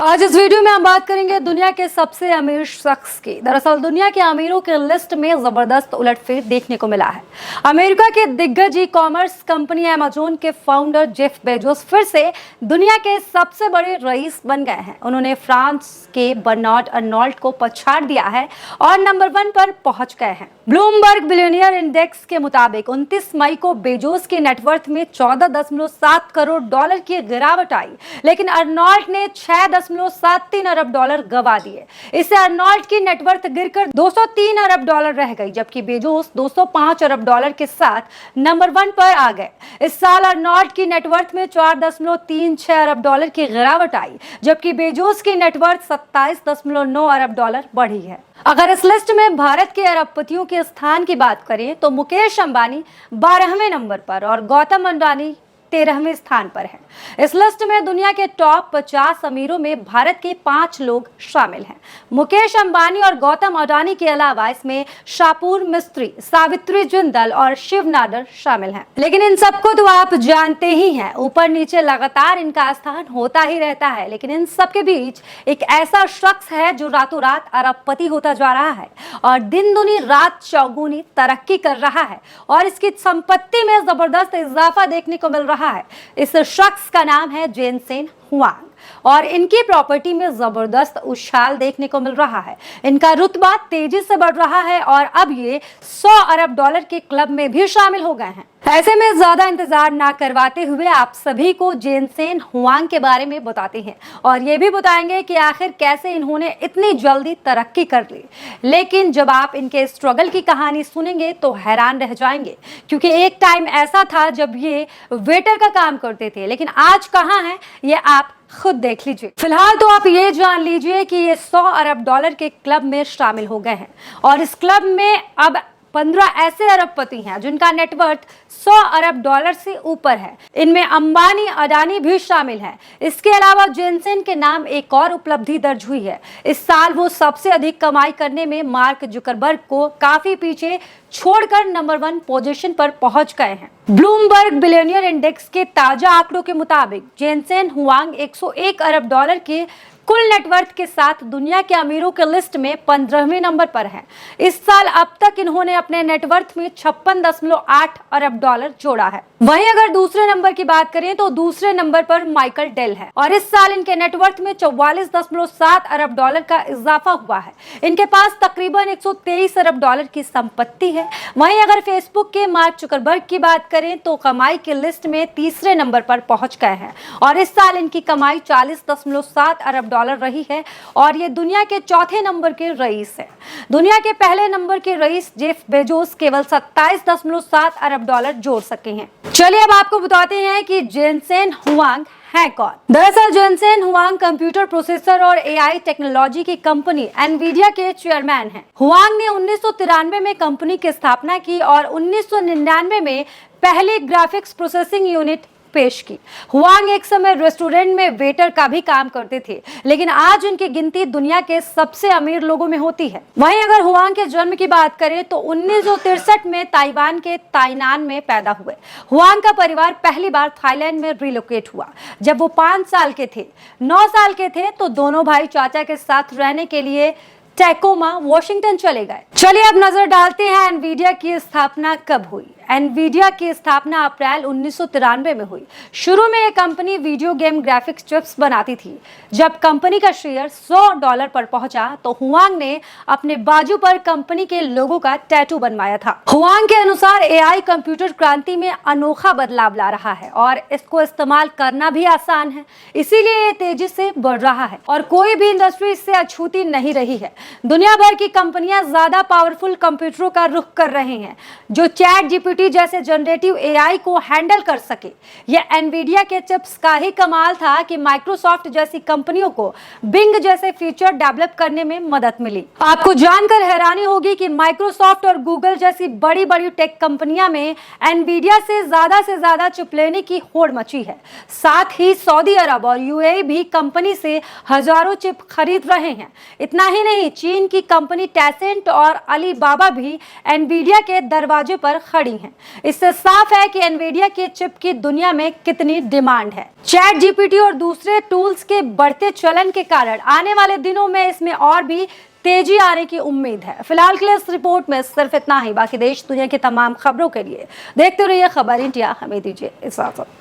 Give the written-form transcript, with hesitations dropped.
आज इस वीडियो में हम बात करेंगे दुनिया के सबसे अमीर शख्स की। दरअसल दुनिया के अमीरों के लिस्ट में जबरदस्त उलटफेर देखने को मिला है। अमेरिका के दिग्गज ई कॉमर्स कंपनी अमेज़न के फाउंडर जेफ बेजोस फिर से दुनिया के सबसे बड़े रईस बन गए हैं। उन्होंने फ्रांस के बर्नार्ड अर्नोल्ट को पछाड़ दिया है और नंबर 1 पर पहुंच गए हैं। ब्लूमबर्ग बिलियनियर इंडेक्स के मुताबिक 29 मई को बेजोस के नेटवर्थ में 14.7 करोड़ डॉलर की गिरावट आई, लेकिन अर्नोल्ट ने 6.73 अरब डॉलर गवा दिए। इससे अर्नोल्ट की नेटवर्थ गिरकर 203 अरब डॉलर रह गई, जबकि बेजोस 205 अरब डॉलर के साथ नंबर 1 पर आ गए। इस साल अर्नोल्ट की नेटवर्थ में 4.36 अरब डॉलर की गिरावट आई, जबकि बेजोस की नेटवर्थ 27.9 अरब डॉलर बढ़ी है। अगर इस लिस्ट में भारत के अरबपतियों के स्थान की बात करें तो मुकेश अंबानी 12वें नंबर पर और गौतम अडानी 13वें स्थान पर है। इस लिस्ट में दुनिया के टॉप 50 अमीरों में भारत के 5 लोग शामिल हैं। मुकेश अंबानी और गौतम अडानी के अलावा इसमें शापूर मिस्त्री, सावित्री जिंदल और शिव नाडर शामिल हैं। लेकिन इन सबको तो आप जानते ही हैं, ऊपर नीचे लगातार इनका स्थान होता ही रहता है। लेकिन इन सबके बीच एक ऐसा शख्स है जो रातों रात अरबपति होता जा रहा है और दिन दुनी रात चौगुनी तरक्की कर रहा है और इसकी संपत्ति में जबरदस्त इजाफा देखने को मिल रहा है। इस शख्स का नाम है जेनसेन हुआंग और इनकी प्रॉपर्टी में जबरदस्त उछाल देखने को मिल रहा है। इनका रुतबा तेजी से बढ़ रहा है और अब ये 100 अरब डॉलर के क्लब में भी शामिल हो गए हैं। ऐसे में ज्यादा इंतजार ना करवाते हुए आप सभी को जेनसेन हुआंग के बारे में बताते हैं और ये भी बताएंगे कि आखिर कैसे इन्होंने इतनी जल्दी तरक्की कर ली। लेकिन जब आप इनके स्ट्रगल की कहानी सुनेंगे तो हैरान रह जाएंगे, क्योंकि एक टाइम ऐसा था जब ये वेटर का काम करते थे, लेकिन आज कहाँ है ये आप खुद देख लीजिए। फिलहाल तो आप ये जान लीजिए कि ये 100 अरब डॉलर के क्लब में शामिल हो गए हैं और इस क्लब में अब 15 ऐसे अरबपति हैं जिनका नेटवर्थ 100 अरब डॉलर से ऊपर है। इनमें अंबानी, अडानी भी शामिल हैं। इसके अलावा जेनसेन के नाम एक और उपलब्धि दर्ज हुई है। इस साल वो सबसे अधिक कमाई करने में मार्क जुकरबर्ग को काफी पीछे छोड़कर नंबर 1 पोजीशन पर पहुंच गए हैं। ब्लूमबर्ग बिलियनियर इंडेक्स के ताजा आंकड़ों के मुताबिक जेनसेन हुआंग 101 अरब डॉलर के कुल नेटवर्थ के साथ दुनिया के अमीरों के लिस्ट में 15वें नंबर पर हैं। इस साल अब तक इन्होंने अपने नेटवर्थ में 56.8 अरब डॉलर जोड़ा है। वहीं अगर दूसरे नंबर की बात करें तो दूसरे नंबर पर माइकल डेल है और इस साल इनके नेटवर्थ में 44.7 अरब डॉलर का इजाफा हुआ है। इनके पास तकरीबन 123 अरब डॉलर की संपत्ति है। वहीं अगर फेसबुक के मार्क जुकरबर्ग की बात करें तो कमाई की लिस्ट में तीसरे नंबर पर पहुंच गए हैं और इस साल इनकी कमाई 40.7 अरब डॉलर रही है और ये दुनिया के चौथे नंबर के रईस है। दुनिया के पहले नंबर के रईस जेफ बेजोस केवल 27.7 अरब डॉलर जोड़ सके हैं। चलिए अब आपको बताते हैं कि जेनसेन हुआंग है कौन। दरअसल जेनसेन हुआंग कंप्यूटर प्रोसेसर और एआई टेक्नोलॉजी की कंपनी एनवीडिया के चेयरमैन हैं। हुआंग ने 1993 में कंपनी की स्थापना की और 1999 में पहली ग्राफिक्स प्रोसेसिंग यूनिट पेश की। हुआंग एक समय रेस्टोरेंट में वेटर का भी काम करते थे, लेकिन आज उनकी गिनती दुनिया के सबसे अमीर लोगों में होती है। वहीं अगर हुआंग के जन्म की बात करें तो 1963 में ताइवान के ताइनान में पैदा हुए। हुआंग का परिवार पहली बार थाईलैंड में रिलोकेट हुआ जब वो 5 साल के थे। 9 साल के थे तो दोनों भाई चाचा के साथ रहने के लिए टैकोमा, वॉशिंगटन चले गए। चलिए अब नजर डालते हैं एनवीडिया की स्थापना कब हुई। एनवीडिया की स्थापना अप्रैल 1993 में हुई। शुरू में यह company video game graphics chips बनाती थी। जब कंपनी का शेयर $100 पर पहुंचा तो हुआंग ने अपने बाजू पर कंपनी के लोगो का टैटू बनवाया था। हुआंग के अनुसार एआई कंप्यूटर क्रांति में अनोखा बदलाव ला रहा है और इसको इस्तेमाल करना भी आसान है, इसीलिए ये तेजी से बढ़ रहा है और कोई भी इंडस्ट्री इससे अछूती नहीं रही है। दुनिया भर की कंपनियां ज्यादा पावरफुल कंप्यूटरों का रुख कर रही हैं जो चैट जीपीटी जैसे जनरेटिव एआई को हैंडल कर सके। यह एनवीडिया के चिप्स का ही कमाल था कि माइक्रोसॉफ्ट जैसी कंपनियों को बिंग जैसे फीचर डेवलप करने में मदद मिली। आपको जानकर हैरानी होगी कि माइक्रोसॉफ्ट और गूगल जैसी बड़ी बड़ी टेक कंपनियां में एनवीडिया से ज्यादा चिप लेने की होड़ मची है। साथ ही सऊदी अरब और यूएई भी कंपनी से हजारों चिप खरीद रहे हैं। इतना ही नहीं, चीन की कंपनी टेंसेंट और अलीबाबा भी एनवीडिया के दरवाजे पर खड़ी हैं। हैं। इससे साफ है कि एनवीडिया के चिप की दुनिया में कितनी डिमांड है। चैट जीपीटी और दूसरे टूल्स के बढ़ते चलन के कारण आने वाले दिनों में इसमें और भी तेजी आने की उम्मीद है। फिलहाल के लिए इस रिपोर्ट में सिर्फ इतना ही। बाकी देश दुनिया की तमाम खबरों के लिए देखते रहिए खबर इंडिया। हमें दीजिए इजाजत।